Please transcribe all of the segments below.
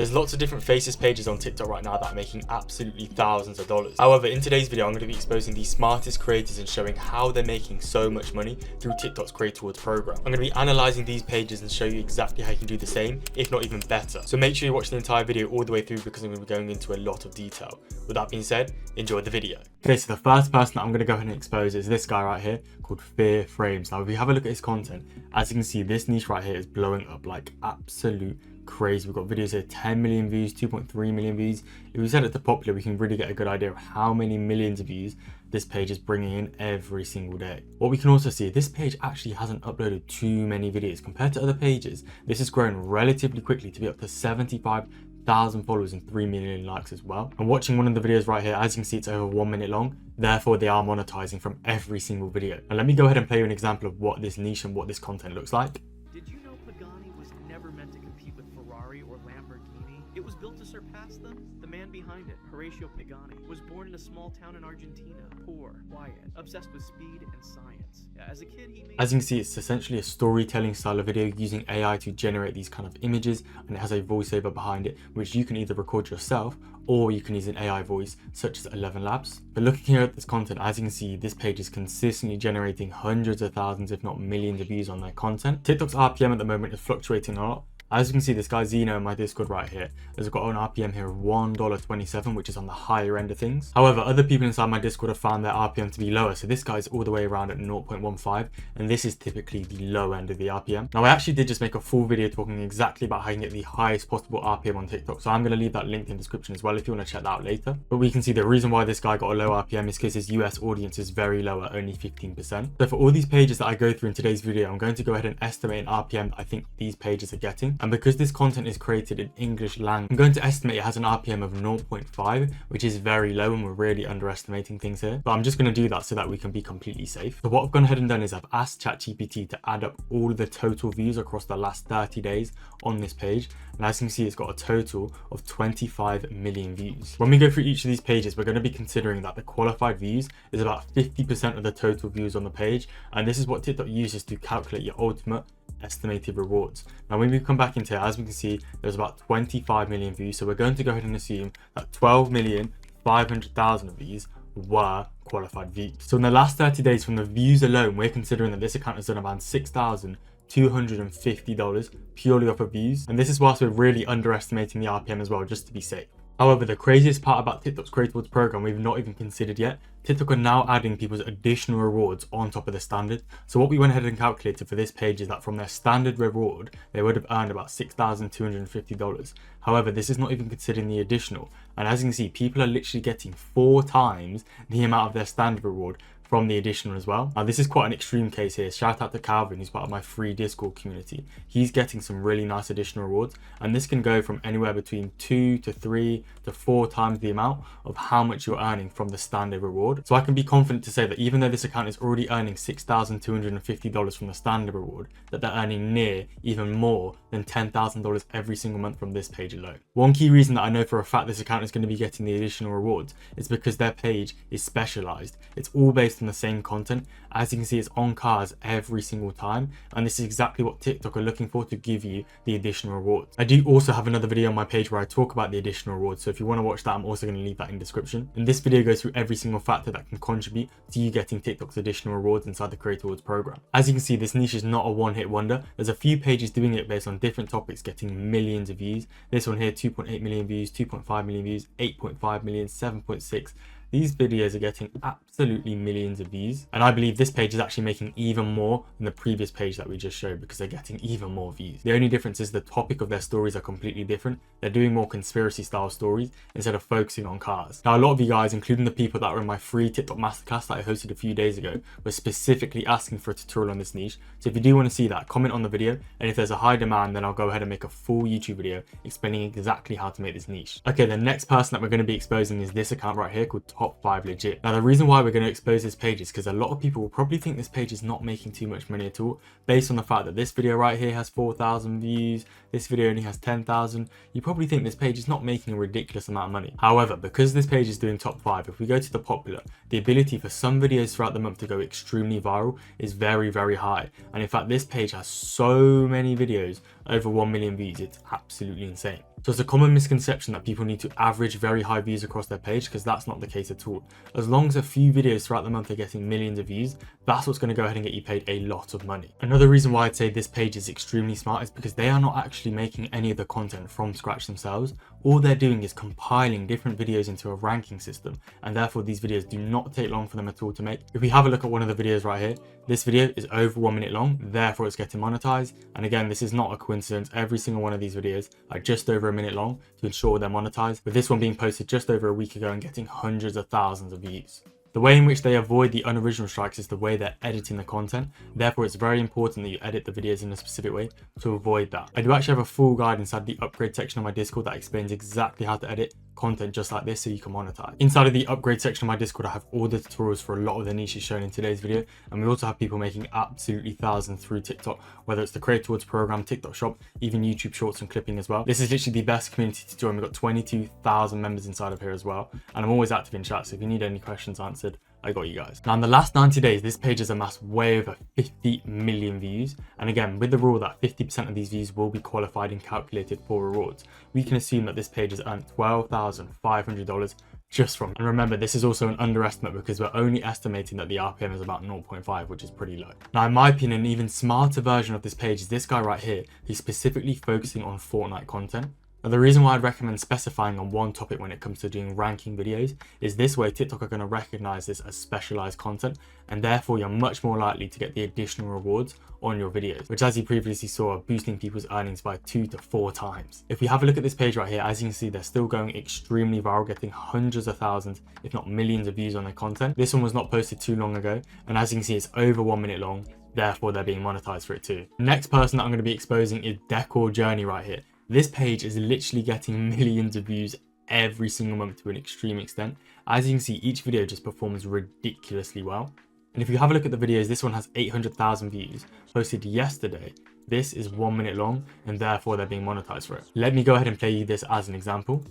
There's lots of different Faceless pages on TikTok right now that are making absolutely thousands of dollars. However, in today's video, I'm going to be exposing the smartest creators and showing how they're making so much money through TikTok's Creator Rewards program. I'm going to be analyzing these pages and show you exactly how you can do the same, if not even better. So make sure you watch the entire video all the way through because I'm going to be going into a lot of detail. With that being said, enjoy the video. Okay, so the first person that I'm going to go ahead and expose is this guy right here called Fear Frames. Now, if you have a look at his content, as you can see, this niche right here is blowing up like absolute crazy. We've got videos here, 10 million views, 2.3 million views. If we set it to popular, we can really get a good idea of how many millions of views this page is bringing in every single day. What we can also see, this page actually hasn't uploaded too many videos compared to other pages. This has grown relatively quickly to be up to 75,000 followers and 3 million likes as well. And watching one of the videos right here, as you can see, it's over 1 minute long. Therefore, they are monetizing from every single video. And let me go ahead and play you an example of what this niche and what this content looks like. Did you know Pagani was never meant to compete with Ferrari or Lamborghini? It was built to surpass them. The man behind it, Horatio Pagani, was born in a small town in Argentina, poor, quiet, obsessed with speed and science. As a kid, he made... As you can see, it's essentially a storytelling style of video using AI to generate these kind of images, and it has a voiceover behind it, which you can either record yourself or you can use an AI voice such as 11 Labs. But looking here at this content, as you can see, this page is consistently generating hundreds of thousands, if not millions of views on their content. TikTok's RPM at the moment is fluctuating a lot. As you can see, this guy Zeno in my Discord right here has got an RPM here of $1.27, which is on the higher end of things. However, other people inside my Discord have found their RPM to be lower. So this guy's all the way around at 0.15, and this is typically the low end of the RPM. Now, I actually did just make a full video talking exactly about how you can get the highest possible RPM on TikTok. So I'm going to leave that linked in the description as well if you want to check that out later. But we can see the reason why this guy got a low RPM is because his US audience is very low at only 15%. So for all these pages that I go through in today's video, I'm going to go ahead and estimate an RPM that I think these pages are getting. And because this content is created in English language, I'm going to estimate it has an RPM of 0.5, which is very low, and we're really underestimating things here. But I'm just going to do that so that we can be completely safe. So what I've gone ahead and done is I've asked ChatGPT to add up all of the total views across the last 30 days on this page. And as you can see, it's got a total of 25 million views. When we go through each of these pages, we're going to be considering that the qualified views is about 50% of the total views on the page. And this is what TikTok uses to calculate your ultimate estimated rewards. Now, when we come back into it, as we can see, there's about 25 million views. So we're going to go ahead and assume that 12,500,000 of these were qualified views. So in the last 30 days from the views alone, we're considering that this account has done around $6,250 purely off of views. And this is whilst we're really underestimating the RPM as well, just to be safe. However, the craziest part about TikTok's Creator Rewards program we've not even considered yet, TikTok are now adding people's additional rewards on top of the standard. So what we went ahead and calculated for this page is that from their standard reward, they would have earned about $6,250. However, this is not even considering the additional. And as you can see, people are literally getting 4 times the amount of their standard reward from the additional as well. Now, this is quite an extreme case here. Shout out to Calvin, who's part of my free Discord community. He's getting some really nice additional rewards, and this can go from anywhere between 2 to 3 to 4 times the amount of how much you're earning from the standard reward. So I can be confident to say that even though this account is already earning $6,250 from the standard reward, that they're earning near even more than $10,000 every single month from this page alone. One key reason that I know for a fact this account is going to be getting the additional rewards is because their page is specialized. It's all based on the same content. As you can see, it's on cars every single time, and this is exactly what TikTok are looking for to give you the additional rewards. I do also have another video on my page where I talk about the additional rewards, so if you want to watch that, I'm also going to leave that in description. And this video goes through every single factor that can contribute to you getting TikTok's additional rewards inside the Creator Rewards program. As you can see, this niche is not a one-hit wonder. There's a few pages doing it based on different topics getting millions of views. This one here, 2.8 million views, 2.5 million views, 8.5 million, 7.6. These videos are getting absolutely millions of views, and I believe this page is actually making even more than the previous page that we just showed because they're getting even more views. The only difference is the topic of their stories are completely different. They're doing more conspiracy style stories instead of focusing on cars. Now, a lot of you guys, including the people that were in my free TikTok masterclass that I hosted a few days ago, were specifically asking for a tutorial on this niche. So if you do want to see that, comment on the video, and if there's a high demand, then I'll go ahead and make a full YouTube video explaining exactly how to make this niche. Okay, the next person that we're going to be exposing is this account right here called Top 5 Legit. Now, the reason why we're going to expose this page is because a lot of people will probably think this page is not making too much money at all, based on the fact that this video right here has 4,000 views, this video only has 10,000. You probably think this page is not making a ridiculous amount of money. However, because this page is doing top 5, if we go to the popular, the ability for some videos throughout the month to go extremely viral is very, very high. And in fact, this page has so many videos over 1 million views. It's absolutely insane. So it's a common misconception that people need to average very high views across their page, because that's not the case at all. As long as a few videos throughout the month are getting millions of views, that's what's going to go ahead and get you paid a lot of money. Another reason why I'd say this page is extremely smart is because they are not actually making any of the content from scratch themselves. All they're doing is compiling different videos into a ranking system, and therefore these videos do not take long for them at all to make. If we have a look at one of the videos right here, this video is over 1 minute long, therefore it's getting monetized. And again, this is not a coincidence. Every single one of these videos are just over a minute long to ensure they're monetized, with this one being posted just over a week ago and getting hundreds of thousands of views. The way in which they avoid the unoriginal strikes is the way they're editing the content. Therefore, it's very important that you edit the videos in a specific way to avoid that. I do actually have a full guide inside the upgrade section of my Discord that explains exactly how to edit content just like this so you can monetize. Inside of the upgrade section of my Discord, I have all the tutorials for a lot of the niches shown in today's video, and we also have people making absolutely thousands through TikTok, whether it's the Creator Towards program, TikTok shop, even YouTube shorts and clipping as well. This is literally the best community to join. We've got 22,000 members inside of here as well, and I'm always active in chat, so if you need any questions answered, I got you guys. Now in the last 90 days, this page has amassed way over 50 million views. And again, with the rule that 50% of these views will be qualified and calculated for rewards, we can assume that this page has earned $12,500 just from it. And remember, this is also an underestimate because we're only estimating that the RPM is about 0.5, which is pretty low. Now, in my opinion, an even smarter version of this page is this guy right here, who's specifically focusing on Fortnite content. Now, the reason why I'd recommend specifying on one topic when it comes to doing ranking videos is this way TikTok are going to recognize this as specialized content, and therefore you're much more likely to get the additional rewards on your videos, which as you previously saw are boosting people's earnings by 2 to 4 times. If we have a look at this page right here, as you can see, they're still going extremely viral, getting hundreds of thousands, if not millions of views on their content. This one was not posted too long ago, and as you can see, it's over 1 minute long, therefore they're being monetized for it too. The next person that I'm going to be exposing is Decor Journey right here. This page is literally getting millions of views every single month to an extreme extent. As you can see, each video just performs ridiculously well. And if you have a look at the videos, this one has 800,000 views, posted yesterday. This is 1 minute long, and therefore they're being monetized for it. Let me go ahead and play you this as an example.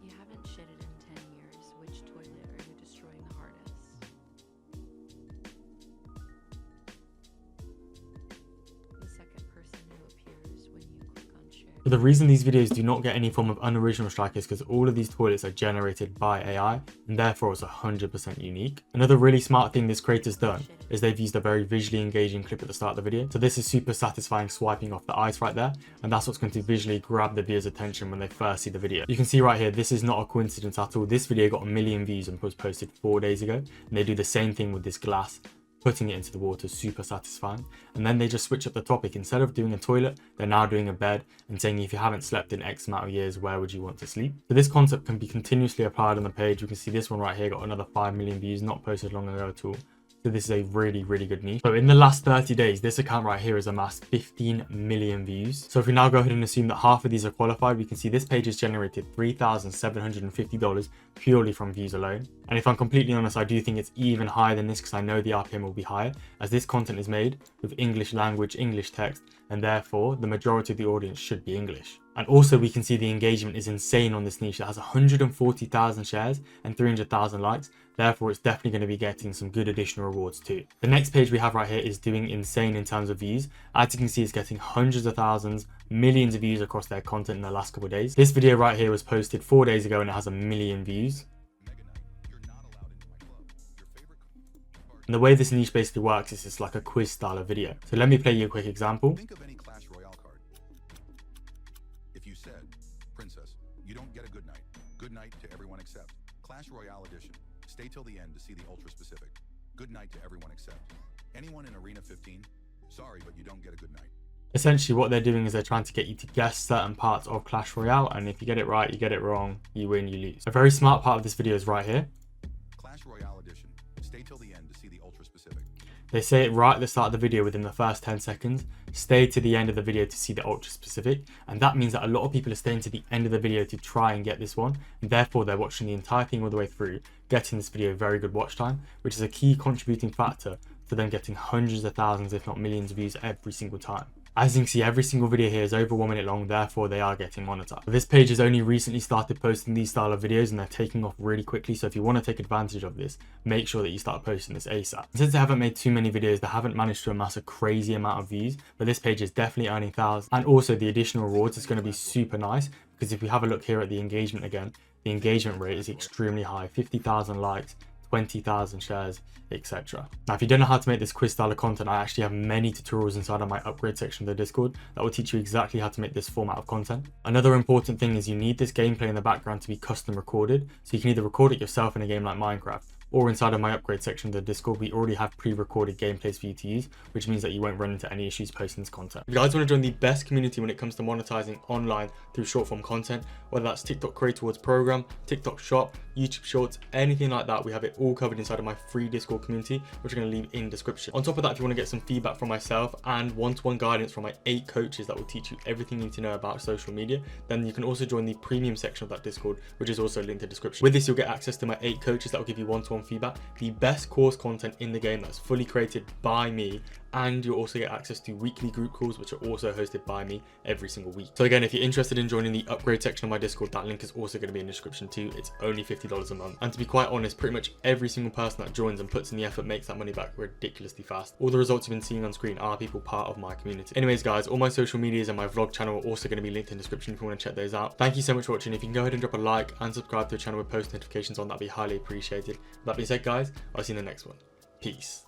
You haven't shitted in 10 years. Which toilet are you destroying the hardest? The second person who appears when you click on share. But the reason these videos do not get any form of unoriginal strike is because all of these toilets are generated by AI, and therefore it's 100% unique. Another really smart thing this creator's done is they've used a very visually engaging clip at the start of the video. So this is super satisfying swiping off the ice right there, and that's what's going to visually grab the viewer's attention when they first see the video. You can see right here, this is not a coincidence at all. This video got 1 million views and was posted 4 days ago, and they do the same thing with this glass. Putting it into the water, super satisfying. And then they just switch up the topic. Instead of doing a toilet, they're now doing a bed and saying if you haven't slept in X amount of years, where would you want to sleep? So this concept can be continuously applied on the page. You can see this one right here got another 5 million views, not posted long ago at all. So this is a really, really good niche. So in the last 30 days, this account right here has amassed 15 million views. So if we now go ahead and assume that half of these are qualified, we can see this page has generated $3,750 purely from views alone. And if I'm completely honest, I do think it's even higher than this because I know the RPM will be higher as this content is made with English language, English text, and therefore the majority of the audience should be English. And also we can see the engagement is insane on this niche. It has 140,000 shares and 300,000 likes. Therefore, it's definitely going to be getting some good additional rewards too. The next page we have right here is doing insane in terms of views. As you can see, it's getting hundreds of thousands, millions of views across their content in the last couple of days. This video right here was posted 4 days ago and it has 1 million views. And the way this niche basically works is it's like a quiz style of video. So let me play you a quick example. Think of any Clash Royale card. If you said, Princess, you don't get a good night. Good night to everyone except. Clash Royale edition. Stay till the end to see the ultra specific. Good night to everyone except. Anyone in Arena 15? Sorry, but you don't get a good night. Essentially what they're doing is they're trying to get you to guess certain parts of Clash Royale, and if you get it right, you get it wrong, you win, you lose. A very smart part of this video is right here. Clash Royale edition. Stay till the end to see the ultra specific. They say it right at the start of the video within the first 10 seconds. Stay to the end of the video to see the ultra specific. And that means that a lot of people are staying to the end of the video to try and get this one. And therefore they're watching the entire thing all the way through, getting this video very good watch time, which is a key contributing factor to them getting hundreds of thousands, if not millions of views every single time. As you can see, every single video here is over 1 minute long, therefore they are getting monetized. This page has only recently started posting these style of videos and they're taking off really quickly, so if you want to take advantage of this, make sure that you start posting this ASAP. Since they haven't made too many videos, they haven't managed to amass a crazy amount of views, but this page is definitely earning thousands. And also the additional rewards is going to be super nice, because if we have a look here at the engagement again, the engagement rate is extremely high, 50,000 likes, 20,000 shares, etc. Now, if you don't know how to make this quiz style of content, I actually have many tutorials inside of my upgrade section of the Discord that will teach you exactly how to make this format of content. Another important thing is you need this gameplay in the background to be custom recorded, so you can either record it yourself in a game like Minecraft, or inside of my upgrade section of the Discord, we already have pre-recorded gameplays for you to use, which means that you won't run into any issues posting this content. If you guys want to join the best community when it comes to monetizing online through short form content, whether that's TikTok Creator Awards program, TikTok Shop, YouTube Shorts, anything like that, we have it all covered inside of my free Discord community, which I'm going to leave in description. On top of that, if you want to get some feedback from myself and one-to-one guidance from my 8 coaches that will teach you everything you need to know about social media, then you can also join the premium section of that Discord, which is also linked in the description. With this, you'll get access to my 8 coaches that will give you one-to-one feedback, the best course content in the game that's fully created by me, and you'll also get access to weekly group calls, which are also hosted by me every single week. So again, if you're interested in joining the upgrade section of my Discord, that link is also going to be in the description too. It's only $50 a month. And to be quite honest, pretty much every single person that joins and puts in the effort makes that money back ridiculously fast. All the results you've been seeing on screen are people part of my community. Anyways, guys, all my social medias and my vlog channel are also going to be linked in the description if you want to check those out. Thank you so much for watching. If you can go ahead and drop a like and subscribe to the channel with post notifications on, that'd be highly appreciated. That being said, guys, I'll see you in the next one. Peace.